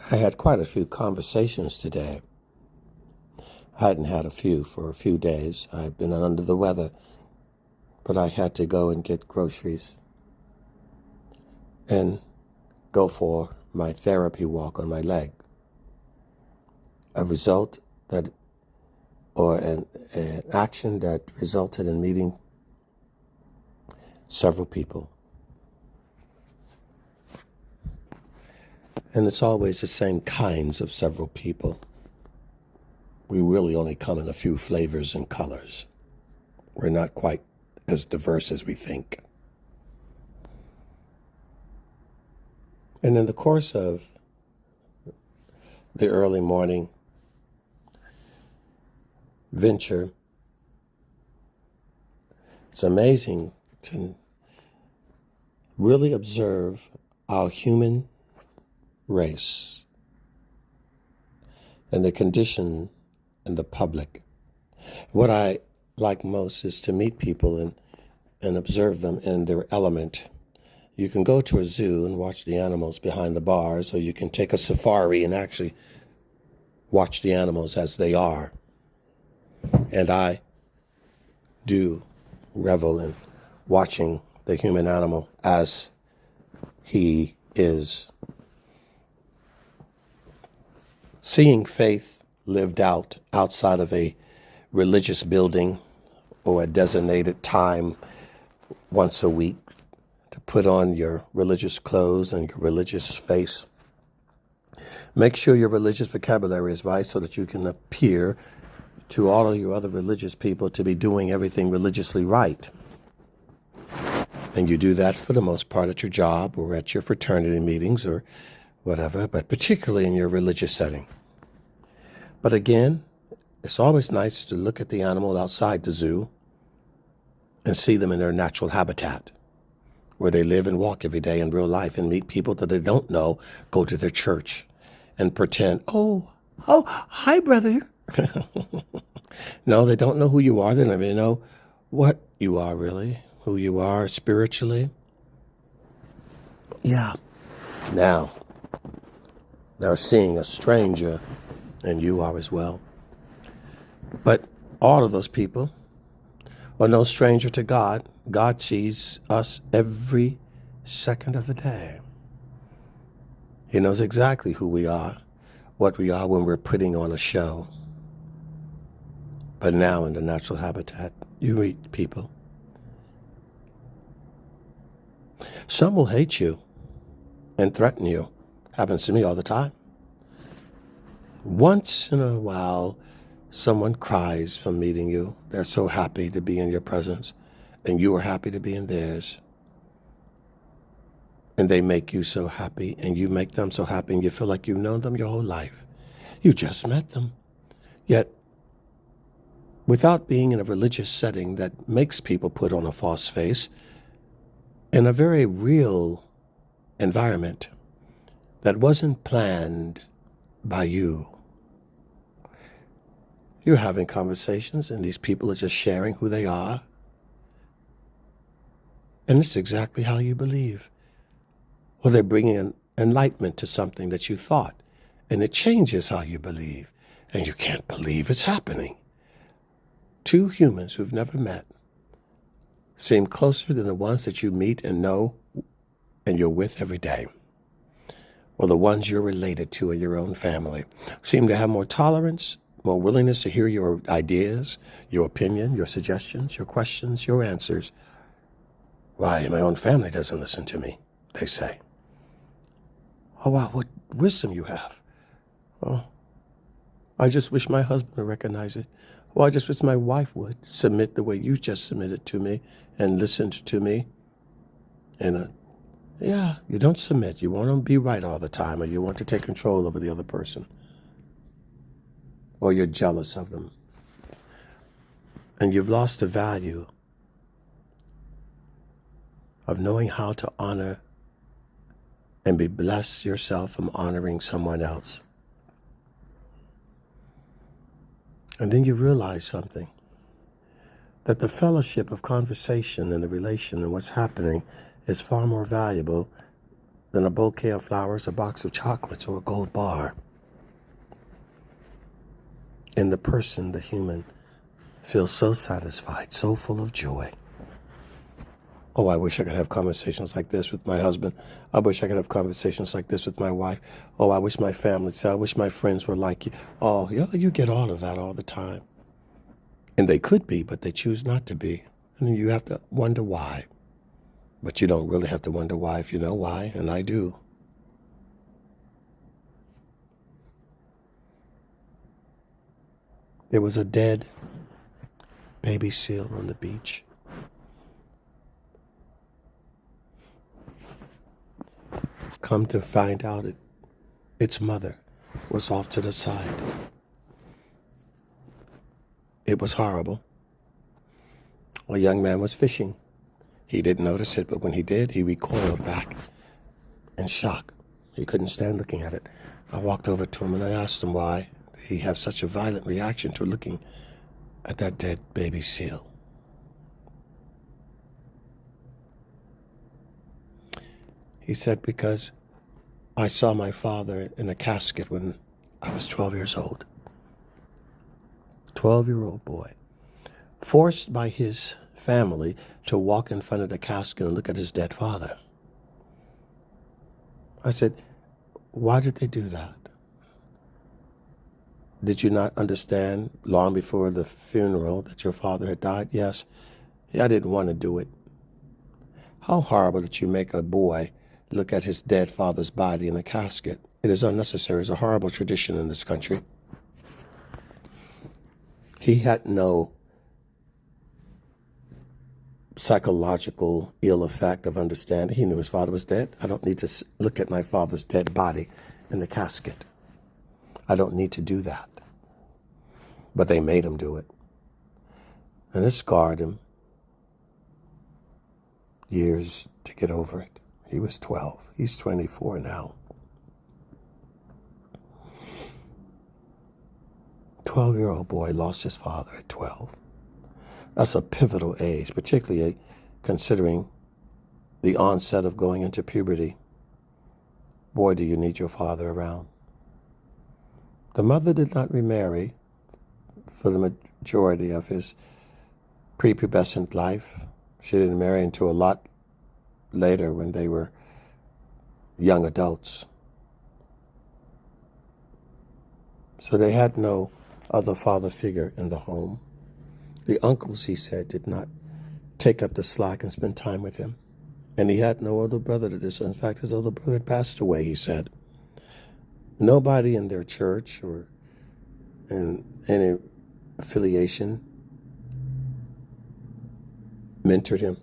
I had quite a few conversations today. I hadn't had a few for a few days. I've been under the weather, but I had to go and get groceries and go for my therapy walk on my leg. A result that, or an action that resulted in meeting several people. And it's always the same kinds of several people. We really only come in a few flavors and colors. We're not quite as diverse as we think. And in the course of the early morning venture, it's amazing to really observe our human race and the condition in the public. What I like most is to meet people and observe them in their element. You can go to a zoo and watch the animals behind the bars, or you can take a safari and actually watch the animals as they are. And I do revel in watching the human animal as he is. Seeing faith lived out outside of a religious building or a designated time once a week to put on your religious clothes and your religious face. Make sure your religious vocabulary is right so that you can appear to all of your other religious people to be doing everything religiously right. And you do that for the most part at your job or at your fraternity meetings or whatever, but particularly in your religious setting. But again, it's always nice to look at the animal outside the zoo and see them in their natural habitat, where they live and walk every day in real life and meet people that they don't know, go to their church and pretend, oh, hi, brother. No, they don't know who you are. They don't even know what you are really, who you are spiritually. Yeah. Now, they're seeing a stranger, and you are as well. But all of those people are no stranger to God. God sees us every second of the day. He knows exactly who we are, what we are when we're putting on a show. But now in the natural habitat, you meet people. Some will hate you and threaten you. Happens to me all the time. Once in a while, someone cries from meeting you. They're so happy to be in your presence, and you are happy to be in theirs. And they make you so happy, and you make them so happy, and you feel like you've known them your whole life. You just met them. Yet, without being in a religious setting that makes people put on a false face, in a very real environment that wasn't planned by you. You're having conversations, and these people are just sharing who they are. And it's exactly how you believe. Or they're bringing an enlightenment to something that you thought, and it changes how you believe. And you can't believe it's happening. Two humans who've never met seem closer than the ones that you meet and know and you're with every day. Or the ones you're related to in your own family seem to have more tolerance, more willingness to hear your ideas, your opinion, your suggestions, your questions, your answers. Why, my own family doesn't listen to me, they say. Oh, wow, what wisdom you have. Oh, I just wish my husband would recognize it. Well, I just wish my wife would submit the way you just submitted to me and listened to me. And yeah, you don't submit. You want to be right all the time, or you want to take control over the other person. Or you're jealous of them. And you've lost the value of knowing how to honor and be blessed yourself from honoring someone else. And then you realize something, that the fellowship of conversation and the relation and what's happening is far more valuable than a bouquet of flowers, a box of chocolates, or a gold bar. And the person, the human, feels so satisfied, so full of joy. Oh, I wish I could have conversations like this with my husband. I wish I could have conversations like this with my wife. Oh, I wish my family, I wish my friends were like you. Oh, yeah, you get all of that all the time. And they could be, but they choose not to be. And you have to wonder why. But you don't really have to wonder why if you know why, and I do. There was a dead baby seal on the beach. Come to find out its mother was off to the side. It was horrible. A young man was fishing. He didn't notice it, but when he did, he recoiled back in shock. He couldn't stand looking at it. I walked over to him and I asked him why he had such a violent reaction to looking at that dead baby seal. He said, because I saw my father in a casket when I was 12 years old. 12-year-old boy, forced by his family to walk in front of the casket and look at his dead father. I said, why did they do that? Did you not understand long before the funeral that your father had died? Yes. Yeah, I didn't want to do it. How horrible that you make a boy look at his dead father's body in a casket. It is unnecessary. It's a horrible tradition in this country. He had no psychological ill effect of understanding. He knew his father was dead. I don't need to look at my father's dead body in the casket. I don't need to do that. But they made him do it. And it scarred him years to get over it. He was 12. He's 24 now. 12-year-old boy lost his father at 12. That's a pivotal age, particularly considering the onset of going into puberty. Boy, do you need your father around. The mother did not remarry for the majority of his prepubescent life. She didn't marry until a lot later when they were young adults. So they had no other father figure in the home. The uncles, he said, did not take up the slack and spend time with him. And he had no other brother to this. In fact, his older brother had passed away, he said. Nobody in their church or in any affiliation mentored him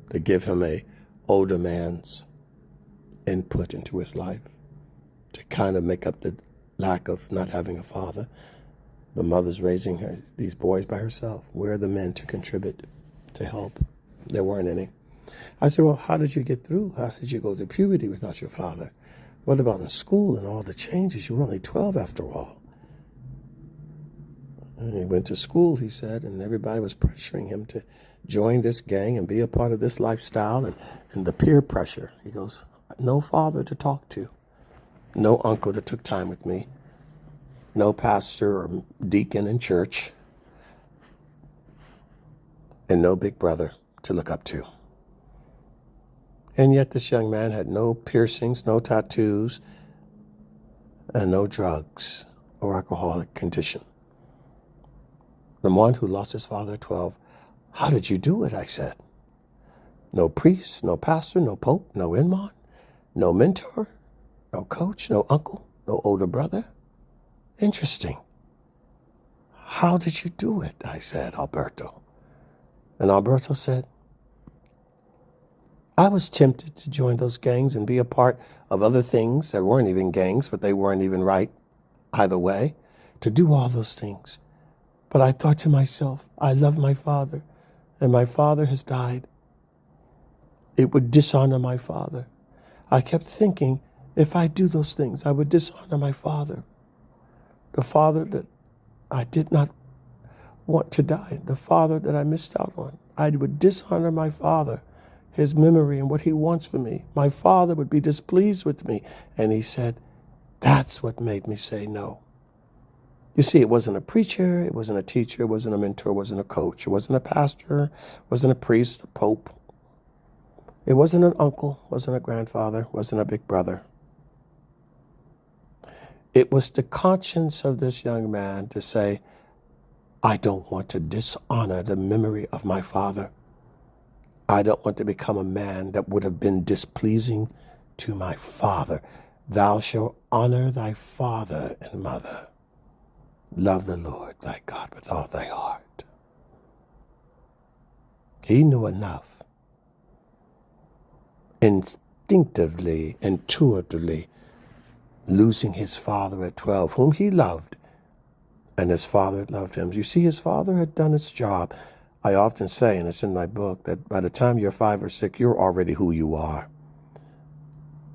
to give him a older man's input into his life to kind of make up the lack of not having a father. The mother's raising these boys by herself. Where are the men to contribute, to help? There weren't any. I said, well, how did you get through? How did you go through puberty without your father? What about in school and all the changes? You were only 12 after all. And he went to school, he said, and everybody was pressuring him to join this gang and be a part of this lifestyle and the peer pressure. He goes, no father to talk to, no uncle that took time with me, no pastor or deacon in church, and no big brother to look up to. And yet this young man had no piercings, no tattoos, and no drugs or alcoholic condition. The one who lost his father at 12, how did you do it, I said. No priest, no pastor, no pope, no imam, no mentor, no coach, no uncle, no older brother. Interesting. How did you do it, I said, Alberto. And Alberto said, I was tempted to join those gangs and be a part of other things that weren't even gangs, but they weren't even right either way, to do all those things. But I thought to myself, I love my father, and my father has died. It would dishonor my father. I kept thinking, if I do those things, I would dishonor my father. The father that I did not want to die, the father that I missed out on. I would dishonor my father, his memory and what he wants for me. My father would be displeased with me. And he said, that's what made me say no. You see, it wasn't a preacher, it wasn't a teacher, it wasn't a mentor, it wasn't a coach, it wasn't a pastor, it wasn't a priest, a pope. It wasn't an uncle, wasn't a grandfather, wasn't a big brother. It was the conscience of this young man to say, I don't want to dishonor the memory of my father. I don't want to become a man that would have been displeasing to my father. Thou shalt honor thy father and mother. Love the Lord thy God with all thy heart. He knew enough. Instinctively, intuitively, losing his father at 12, whom he loved, and his father loved him. You see, his father had done his job. I often say, and it's in my book, that by the time you're 5 or 6, you're already who you are.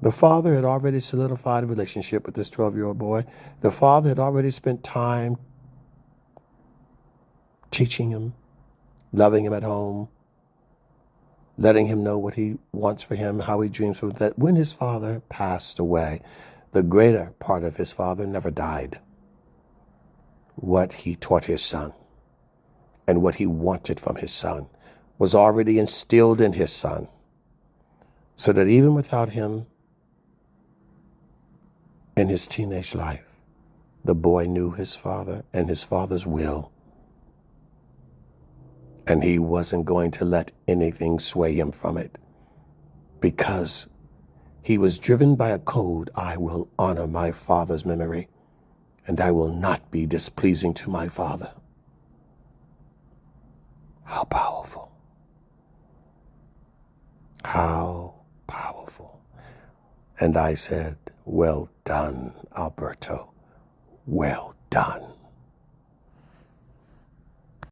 The father had already solidified a relationship with this 12-year-old boy. The father had already spent time teaching him, loving him at home, letting him know what he wants for him, how he dreams for him. That when his father passed away, the greater part of his father never died. What he taught his son and what he wanted from his son was already instilled in his son, so that even without him in his teenage life, the boy knew his father and his father's will. And he wasn't going to let anything sway him from it, because he was driven by a code: I will honor my father's memory, and I will not be displeasing to my father. How powerful. How powerful. And I said, well done, Alberto. Well done.